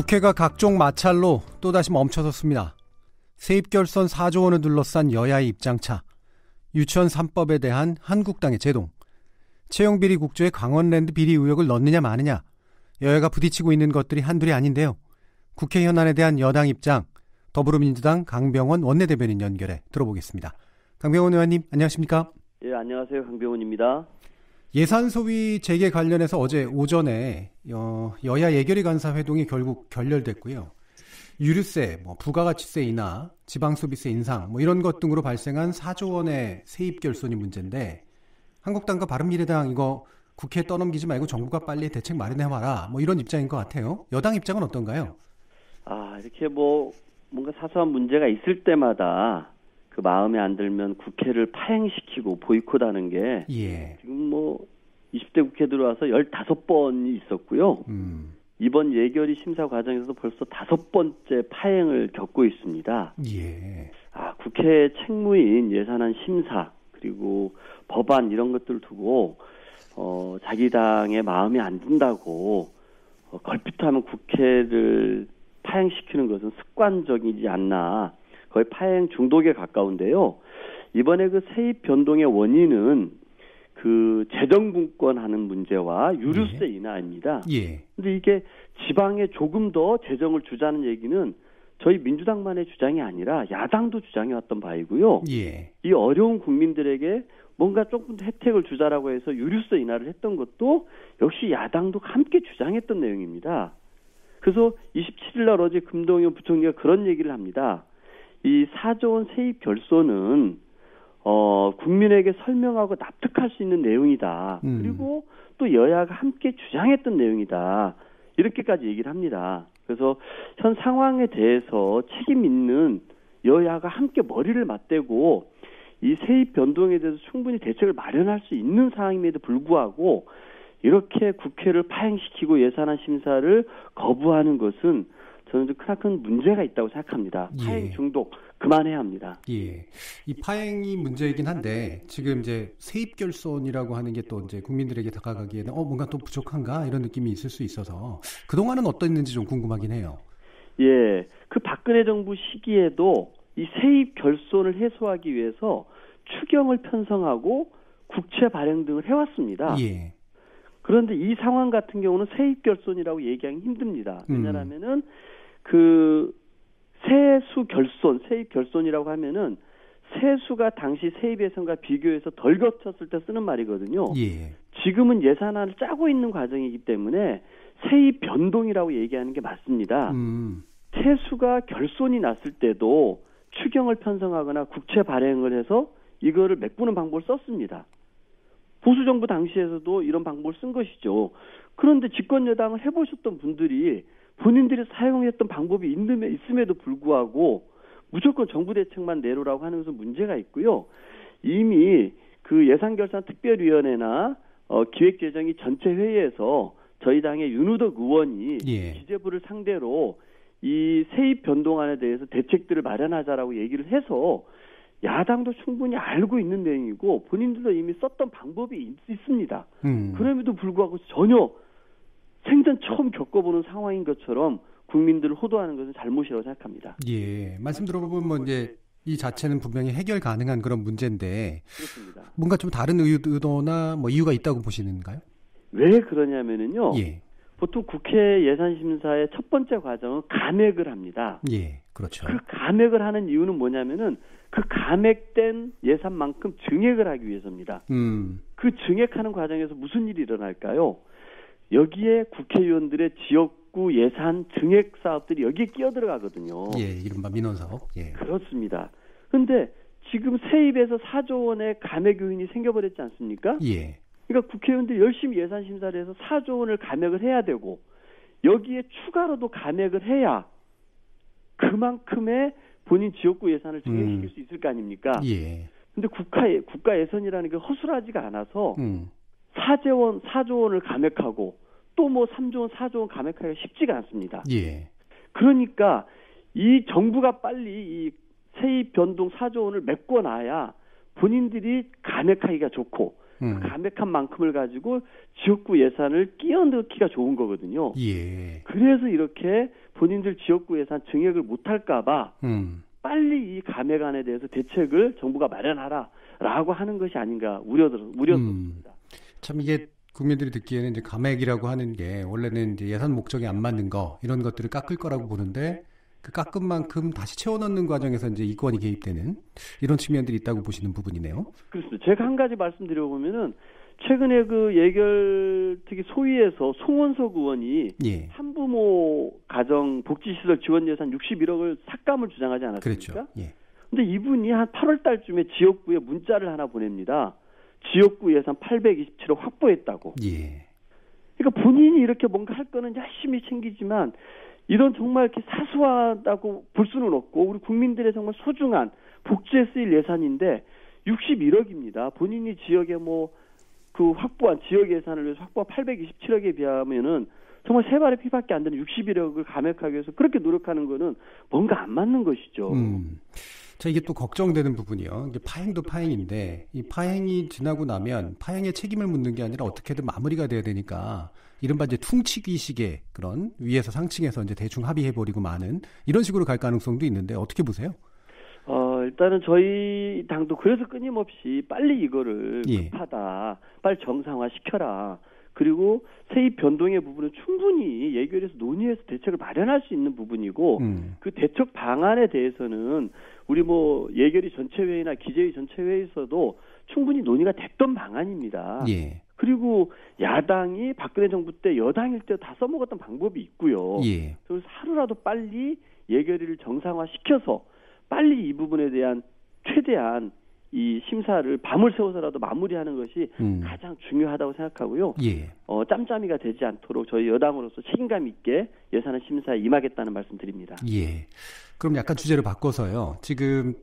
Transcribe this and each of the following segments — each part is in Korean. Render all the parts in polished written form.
국회가 각종 마찰로 또다시 멈춰섰습니다. 세입결선 4조 원을 둘러싼 여야의 입장차, 유치원 3법에 대한 한국당의 제동, 채용비리 국조에 강원랜드 비리 의혹을 넣느냐 마느냐, 여야가 부딪히고 있는 것들이 한둘이 아닌데요. 국회 현안에 대한 여당 입장, 더불어민주당 강병원 원내대변인 연결해 들어보겠습니다. 강병원 의원님, 안녕하십니까? 예, 안녕하세요. 강병원입니다. 예산 소위 재개 관련해서 어제 오전에 여야 예결위 간사 회동이 결국 결렬됐고요. 유류세, 부가가치세 인하, 지방소비세 인상 이런 것 등으로 발생한 4조 원의 세입 결손이 문제인데, 한국당과 바른미래당 이거 국회에 떠넘기지 말고 정부가 빨리 대책 마련해봐라 이런 입장인 것 같아요. 여당 입장은 어떤가요? 이렇게 뭔가 사소한 문제가 있을 때마다 그 마음에 안 들면 국회를 파행시키고 보이콧하는 게 지금 20대 국회 들어와서 15번이 있었고요. 이번 예결위 심사 과정에서도 벌써 5번째 파행을 겪고 있습니다. 국회 책무인 예산안 심사 그리고 법안 이런 것들을 두고 자기 당의 마음에 안 든다고 걸핏하면 국회를 파행시키는 것은 습관적이지 않나, 거의 파행 중독에 가까운데요. 이번에 그 세입 변동의 원인은 그 재정분권하는 문제와 유류세 인하입니다. 근데 이게 지방에 조금 더 재정을 주자는 얘기는 저희 민주당만의 주장이 아니라 야당도 주장해왔던 바이고요. 이 어려운 국민들에게 뭔가 조금 더 혜택을 주자라고 해서 유류세 인하를 했던 것도 역시 야당도 함께 주장했던 내용입니다. 그래서 27일 날 어제 금동현 부총리가 그런 얘기를 합니다. 이 4조 원 세입 결손은 국민에게 설명하고 납득할 수 있는 내용이다. 그리고 또 여야가 함께 주장했던 내용이다. 이렇게까지 얘기를 합니다. 그래서 현 상황에 대해서 책임 있는 여야가 함께 머리를 맞대고 이 세입 변동에 대해서 충분히 대책을 마련할 수 있는 상황임에도 불구하고 이렇게 국회를 파행시키고 예산안 심사를 거부하는 것은 저는 좀 크나큰 문제가 있다고 생각합니다. 파행 중독 그만해야 합니다. 이 파행이 문제이긴 한데 지금 이제 세입 결손이라고 하는 게 또 이제 국민들에게 다가가기에는 뭔가 또 부족한가 이런 느낌이 있을 수 있어서 그동안은 어땠는지 좀 궁금하긴 해요. 그 박근혜 정부 시기에도 이 세입 결손을 해소하기 위해서 추경을 편성하고 국채 발행 등을 해왔습니다. 그런데 이 상황 같은 경우는 세입 결손이라고 얘기하기 힘듭니다. 왜냐하면은 그 세수 결손, 세입 결손이라고 하면은 세수가 당시 세입 예산과 비교해서 덜 겹쳤을 때 쓰는 말이거든요. 지금은 예산안을 짜고 있는 과정이기 때문에 세입 변동이라고 얘기하는 게 맞습니다. 세수가 결손이 났을 때도 추경을 편성하거나 국채 발행을 해서 이거를 메꾸는 방법을 썼습니다. 보수정부 당시에서도 이런 방법을 쓴 것이죠. 그런데 집권여당을 해보셨던 분들이 본인들이 사용했던 방법이 있음에도 불구하고 무조건 정부 대책만 내놓으라고 하는 것은 문제가 있고요. 이미 그 예산결산특별위원회나 기획재정위 전체 회의에서 저희 당의 윤우덕 의원이 기재부를 상대로 이 세입 변동안에 대해서 대책들을 마련하자라고 얘기를 해서 야당도 충분히 알고 있는 내용이고 본인들도 이미 썼던 방법이 있습니다. 그럼에도 불구하고 전혀 생전 처음 겪어보는 상황인 것처럼 국민들을 호도하는 것은 잘못이라고 생각합니다. 말씀 들어보면 이제 이 자체는 분명히 해결 가능한 그런 문제인데 그렇습니다. 뭔가 좀 다른 의도나 이유가 있다고 보시는가요? 왜 그러냐면은요. 보통 국회 예산심사의 첫 번째 과정은 감액을 합니다. 그렇죠. 그 감액을 하는 이유는 뭐냐면은 그 감액된 예산만큼 증액을 하기 위해서입니다. 그 증액하는 과정에서 무슨 일이 일어날까요? 여기에 국회의원들의 지역구 예산 증액 사업들이 여기에 끼어들어가거든요. 이른바 민원사업. 그렇습니다. 그런데 지금 세입에서 4조 원의 감액 요인이 생겨버렸지 않습니까? 그러니까 국회의원들이 열심히 예산 심사를 해서 4조 원을 감액을 해야 되고 여기에 추가로도 감액을 해야 그만큼의 본인 지역구 예산을 증액시킬 수 있을 거 아닙니까? 근데 국가 예산이라는 게 허술하지가 않아서 4조 원을 감액하고 또 3조 원, 4조 원 감액하기가 쉽지가 않습니다. 그러니까 이 정부가 빨리 이 세입 변동 4조 원을 메꿔놔야 본인들이 감액하기가 좋고 감액한 만큼을 가지고 지역구 예산을 끼워 넣기가 좋은 거거든요. 예. 그래서 이렇게 본인들 지역구 예산 증액을 못할까봐 빨리 이 감액안에 대해서 대책을 정부가 마련하라라고 하는 것이 아닌가 우려스럽습니다. 참 이게 국민들이 듣기에는 이제 감액이라고 하는 게 원래는 이제 예산 목적에 안 맞는 거 이런 것들을 깎을 거라고 보는데 그 깎은 만큼 다시 채워넣는 과정에서 이제 이권이 개입되는 이런 측면들이 있다고 보시는 부분이네요. 그렇습니다. 제가 한 가지 말씀드려보면은 최근에 그 예결특위 소위에서 송원석 의원이 한부모 가정 복지시설 지원 예산 61억을 삭감을 주장하지 않았습니까? 그렇죠. 예. 근데 이분이 한 8월 달쯤에 지역구에 문자를 하나 보냅니다. 지역구 예산 827억 확보했다고. 예. 그러니까 본인이 이렇게 뭔가 할 거는 열심히 챙기지만 이런 정말 이렇게 사소하다고 볼 수는 없고 우리 국민들의 정말 소중한 복지에 쓰일 예산인데 61억입니다. 본인이 지역에 그 확보한 지역 예산을 위해서 확보한 827억에 비하면은 정말 세 발의 피밖에 안 되는 61억을 감액하기 위해서 그렇게 노력하는 거는 뭔가 안 맞는 것이죠. 자, 이게 또 걱정되는 부분이요. 이게 파행도 파행인데 이 파행이 지나고 나면 파행의 책임을 묻는 게 아니라 어떻게든 마무리가 돼야 되니까 이른바 이제 퉁치기식의 그런 위에서 상층에서 이제 대충 합의해버리고 마는 이런 식으로 갈 가능성도 있는데 어떻게 보세요? 일단은 저희 당도 그래서 끊임없이 빨리 이거를 급하다, 빨리 정상화시켜라. 그리고 세입 변동의 부분은 충분히 예결에서 논의해서 대책을 마련할 수 있는 부분이고 그 대책 방안에 대해서는 우리 예결위 전체회의나 기재위 전체회의에서도 충분히 논의가 됐던 방안입니다. 예. 그리고 야당이 박근혜 정부 때 여당일 때 다 써먹었던 방법이 있고요. 예. 그래서 하루라도 빨리 예결위를 정상화시켜서 빨리 이 부분에 대한 최대한 이 심사를 밤을 새워서라도 마무리하는 것이 가장 중요하다고 생각하고요. 예. 짬짬이가 되지 않도록 저희 여당으로서 책임감 있게 예산안 심사에 임하겠다는 말씀드립니다. 예. 그럼 약간 주제를 바꿔서요.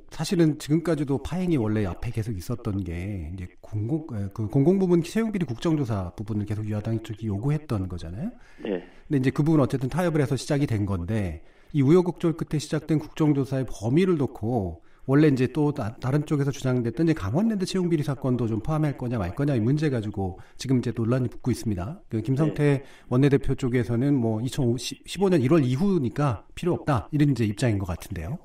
사실은 지금까지도 파행이 원래 앞에 계속 있었던 게 이제 공공부문 채용비리 국정조사 부분을 계속 여당 쪽이 요구했던 거잖아요. 네. 근데 이제 그 부분 어쨌든 타협을 해서 시작이 된 건데 이 우여곡절 끝에 시작된 국정조사의 범위를 놓고 원래 이제 또 다른 쪽에서 주장됐던 이제 강원랜드 채용비리 사건도 좀 포함할 거냐 말 거냐 이 문제 가지고 지금 이제 논란이 붙고 있습니다. 그 김성태 원내대표 쪽에서는 2015년 1월 이후니까 필요 없다 이런 이제 입장인 것 같은데요.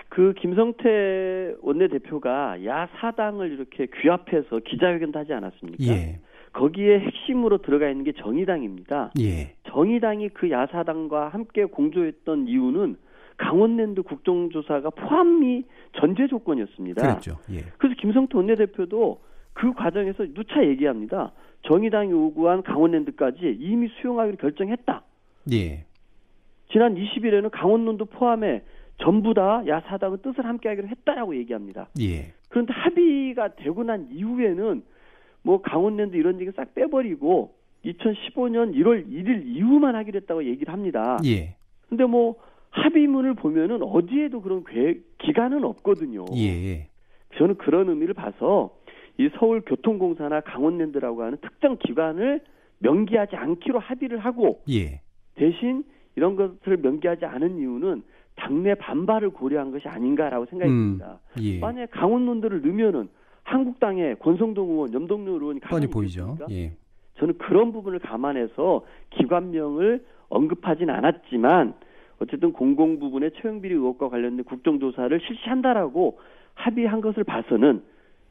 그 김성태 원내대표가 야사당을 이렇게 귀합해서 기자회견도 하지 않았습니까? 예. 거기에 핵심으로 들어가 있는 게 정의당입니다. 예. 정의당이 그 야사당과 함께 공조했던 이유는 강원랜드 국정조사가 포함이 전제 조건이었습니다. 그렇죠. 예. 그래서 김성태 원내대표도 그 과정에서 누차 얘기합니다. 정의당이 요구한 강원랜드까지 이미 수용하기로 결정했다. 예. 지난 20일에는 강원랜드 포함해 전부 다 야사당의 뜻을 함께하기로 했다라고 얘기합니다. 예. 그런데 합의가 되고 난 이후에는 강원랜드 이런 얘기 싹 빼버리고 2015년 1월 1일 이후만 하기로 했다고 얘기를 합니다. 예. 근데 합의문을 보면은 어디에도 그런 기간은 없거든요. 예. 저는 그런 의미를 봐서 이 서울교통공사나 강원랜드라고 하는 특정 기관을 명기하지 않기로 합의를 하고 대신 이런 것을 명기하지 않은 이유는 당내 반발을 고려한 것이 아닌가라고 생각이 듭니다. 만약에 강원랜드를 넣으면은 한국당의 권성동 의원, 염동열 의원이 뻔히 보이죠. 예. 저는 그런 부분을 감안해서 기관명을 언급하진 않았지만 어쨌든 공공부문의 채용비리 의혹과 관련된 국정조사를 실시한다라고 합의한 것을 봐서는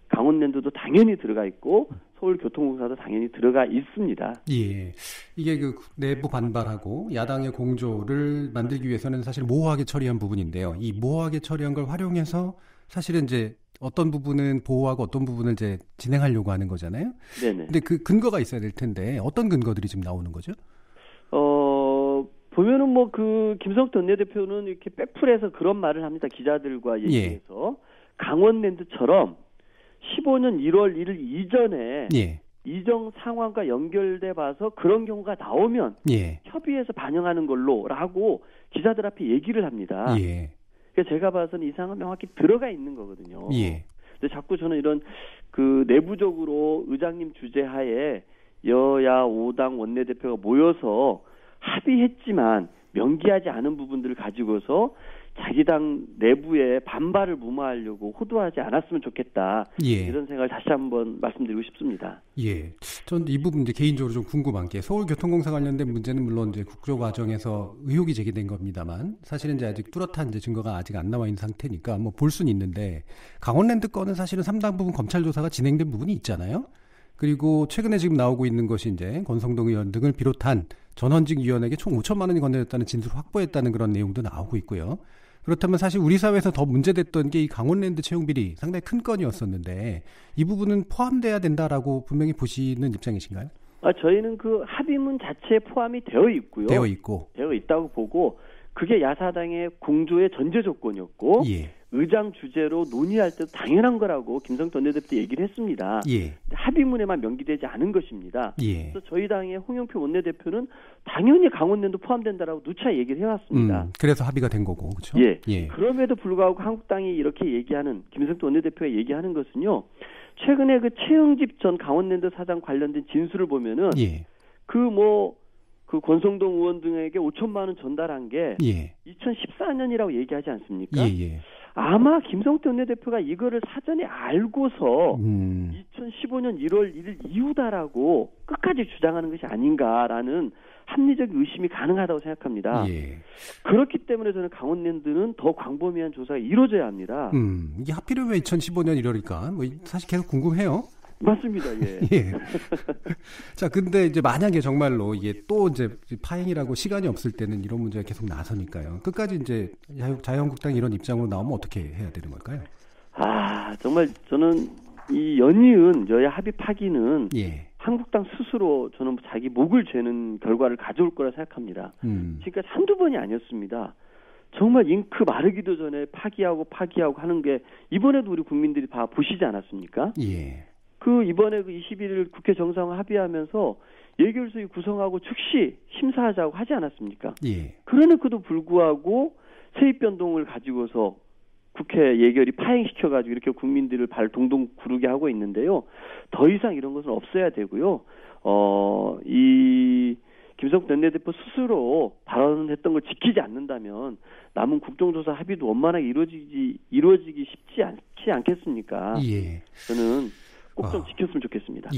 강원랜드도 당연히 들어가 있고 서울교통공사도 당연히 들어가 있습니다. 예, 이게 그 내부 반발하고 야당의 공조를 만들기 위해서는 사실 모호하게 처리한 부분인데요. 이 모호하게 처리한 걸 활용해서 사실은 이제 어떤 부분은 보호하고 어떤 부분을 이제 진행하려고 하는 거잖아요. 네네. 근데 그 근거가 있어야 될 텐데 어떤 근거들이 지금 나오는 거죠? 보면은 김성태 원내대표는 이렇게 백풀에서 그런 말을 합니다. 기자들과 얘기해서 강원랜드처럼 15년 1월 1일 이전에 이정 상황과 연결돼 봐서 그런 경우가 나오면 협의해서 반영하는 걸로라고 기자들 앞에 얘기를 합니다. 그래서 제가 봐서는 이 상황은 명확히 들어가 있는 거거든요. 근데 자꾸 저는 이런 내부적으로 의장님 주재하에 여야 5당 원내대표가 모여서 합의했지만 명기하지 않은 부분들을 가지고서 자기 당 내부의 반발을 무마하려고 호도하지 않았으면 좋겠다. 이런 생각을 다시 한번 말씀드리고 싶습니다. 전 이 부분 이제 개인적으로 좀 궁금한 게 서울교통공사 관련된 문제는 물론 이제 국조 과정에서 의혹이 제기된 겁니다만 사실은 이제 아직 뚜렷한 이제 증거가 아직 안 나와 있는 상태니까 뭐 볼 수는 있는데 강원랜드 건은 사실은 상당 부분 검찰 조사가 진행된 부분이 있잖아요. 그리고 최근에 지금 나오고 있는 것이 이제 권성동 의원 등을 비롯한 전원직 위원에게 총 5천만 원이 건네졌다는 진술을 확보했다는 그런 내용도 나오고 있고요. 그렇다면 사실 우리 사회에서 더 문제됐던 게 이 강원랜드 채용 비리 상당히 큰 건이었었는데 이 부분은 포함돼야 된다라고 분명히 보시는 입장이신가요? 저희는 그 합의문 자체에 포함이 되어 있고요. 되어 있다고 보고 그게 야사당의 공조의 전제 조건이었고 의장 주재로 논의할 때도 당연한 거라고 김성태 원내대표도 얘기를 했습니다. 합의문에만 명기되지 않은 것입니다. 그래서 저희 당의 홍영표 원내대표는 당연히 강원랜드 포함된다라고 누차 얘기를 해왔습니다. 그래서 합의가 된 거고, 그렇죠? 그럼에도 불구하고 한국당이 이렇게 얘기하는 김성태 원내대표가 얘기하는 것은요. 최근에 그 최영집 전 강원랜드 사장 관련된 진술을 보면은 그 권성동 의원 등에게 5천만 원 전달한 게 2014년이라고 얘기하지 않습니까? 아마 김성태 원내대표가 이거를 사전에 알고서 2015년 1월 1일 이후다라고 끝까지 주장하는 것이 아닌가라는 합리적 의심이 가능하다고 생각합니다. 그렇기 때문에 저는 강원랜드는 더 광범위한 조사가 이루어져야 합니다. 이게 하필이면 왜 2015년 1월일까? 뭐 사실 계속 궁금해요. 맞습니다. 자, 근데 이제 만약에 정말로 이게 또 이제 파행이라고 시간이 없을 때는 이런 문제가 계속 나서니까요. 끝까지 이제 자유한국당이 이런 입장으로 나오면 어떻게 해야 되는 걸까요? 정말 저는 이 연이은 여야 합의 파기는 한국당 스스로 저는 자기 목을 죄는 결과를 가져올 거라 생각합니다. 지금까지 한두 번이 아니었습니다. 정말 잉크 마르기도 전에 파기하고 하는 게 이번에도 우리 국민들이 다 보시지 않았습니까? 이번에 21일 국회 정상 합의하면서 예결소위 구성하고 즉시 심사하자고 하지 않았습니까? 그러는데도 불구하고 세입 변동을 가지고서 국회 예결이 파행시켜가지고 이렇게 국민들을 발 동동 구르게 하고 있는데요. 더 이상 이런 것은 없어야 되고요. 이 김성태 원내대표 스스로 발언했던 걸 지키지 않는다면 남은 국정조사 합의도 원만하게 이루어지기 쉽지 않지 않겠습니까? 저는 꼭 좀 지켰으면 좋겠습니다.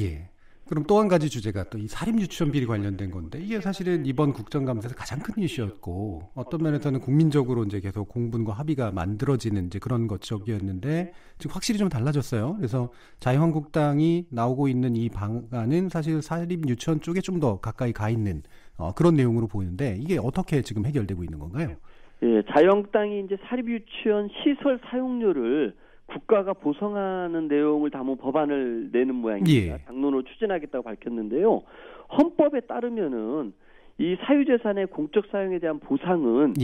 그럼 또 한 가지 주제가 또 이 사립 유치원 비리 관련된 건데 이게 사실은 이번 국정감사에서 가장 큰 이슈였고 어떤 면에서는 국민적으로 이제 계속 공분과 합의가 만들어지는 이제 그런 것적이었는데 지금 확실히 좀 달라졌어요. 그래서 자유한국당이 나오고 있는 이 방안은 사실 사립 유치원 쪽에 좀 더 가까이 가 있는 그런 내용으로 보이는데 이게 어떻게 지금 해결되고 있는 건가요? 자유한국당이 이제 사립 유치원 시설 사용료를 국가가 보상하는 내용을 담은 법안을 내는 모양입니다. 당론으로 추진하겠다고 밝혔는데요. 헌법에 따르면은 이 사유재산의 공적 사용에 대한 보상은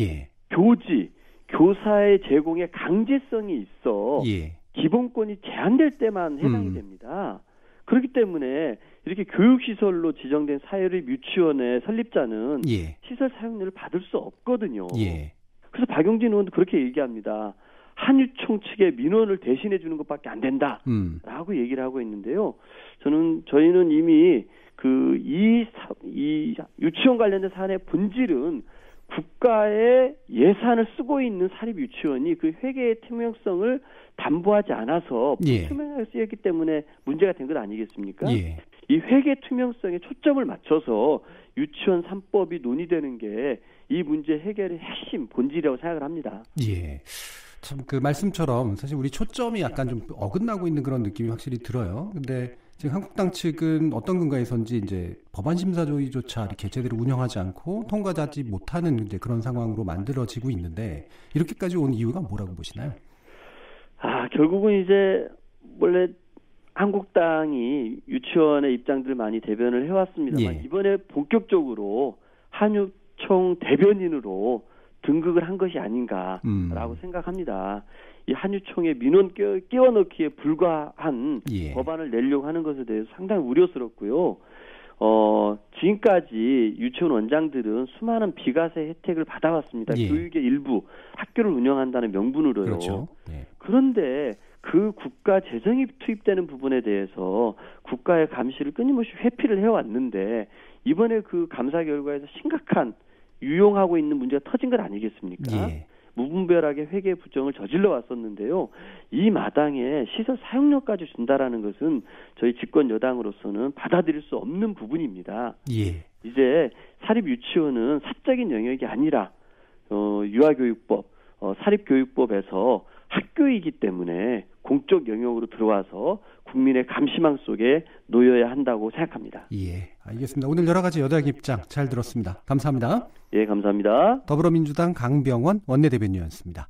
교지, 교사의 제공에 강제성이 있어 기본권이 제한될 때만 해당이 됩니다. 그렇기 때문에 이렇게 교육시설로 지정된 사립 유치원의 설립자는 시설 사용료를 받을 수 없거든요. 그래서 박용진 의원도 그렇게 얘기합니다. 한유총 측의 민원을 대신해 주는 것밖에 안 된다라고 얘기를 하고 있는데요. 저희는 이미 이 유치원 관련된 사안의 본질은 국가의 예산을 쓰고 있는 사립 유치원이 그 회계의 투명성을 담보하지 않아서 투명하게 쓰였기 때문에 문제가 된 것 아니겠습니까? 이 회계 투명성에 초점을 맞춰서 유치원 3법이 논의되는 게 이 문제 해결의 핵심 본질이라고 생각을 합니다. 참 그 말씀처럼 사실 우리 초점이 약간 좀 어긋나고 있는 그런 느낌이 확실히 들어요. 근데 지금 한국당 측은 어떤 근거에선지 이제 법안 심사조의조차 이렇게 제대로 운영하지 않고 통과하지 못하는 이제 그런 상황으로 만들어지고 있는데 이렇게까지 온 이유가 뭐라고 보시나요? 결국은 이제 원래 한국당이 유치원의 입장들을 많이 대변을 해왔습니다만 이번에 본격적으로 한유총 대변인으로 등극을 한 것이 아닌가라고 생각합니다. 이 한유총의 민원 끼워넣기에 불과한 법안을 내려고 하는 것에 대해서 상당히 우려스럽고요. 지금까지 유치원 원장들은 수많은 비과세 혜택을 받아왔습니다. 교육의 일부, 학교를 운영한다는 명분으로요. 그렇죠. 그런데 그 국가 재정이 투입되는 부분에 대해서 국가의 감시를 끊임없이 회피를 해왔는데 이번에 그 감사 결과에서 심각한 유용하고 있는 문제가 터진 것 아니겠습니까? 무분별하게 회계 부정을 저질러 왔었는데요. 이 마당에 시설 사용료까지 준다라는 것은 저희 집권 여당으로서는 받아들일 수 없는 부분입니다. 예. 이제 사립 유치원은 사적인 영역이 아니라 유아교육법, 사립교육법에서 학교이기 때문에 공적 영역으로 들어와서 국민의 감시망 속에 놓여야 한다고 생각합니다. 예, 알겠습니다. 오늘 여러 가지 여당 입장 잘 들었습니다. 감사합니다. 예, 감사합니다. 더불어민주당 강병원 원내대변인이었습니다.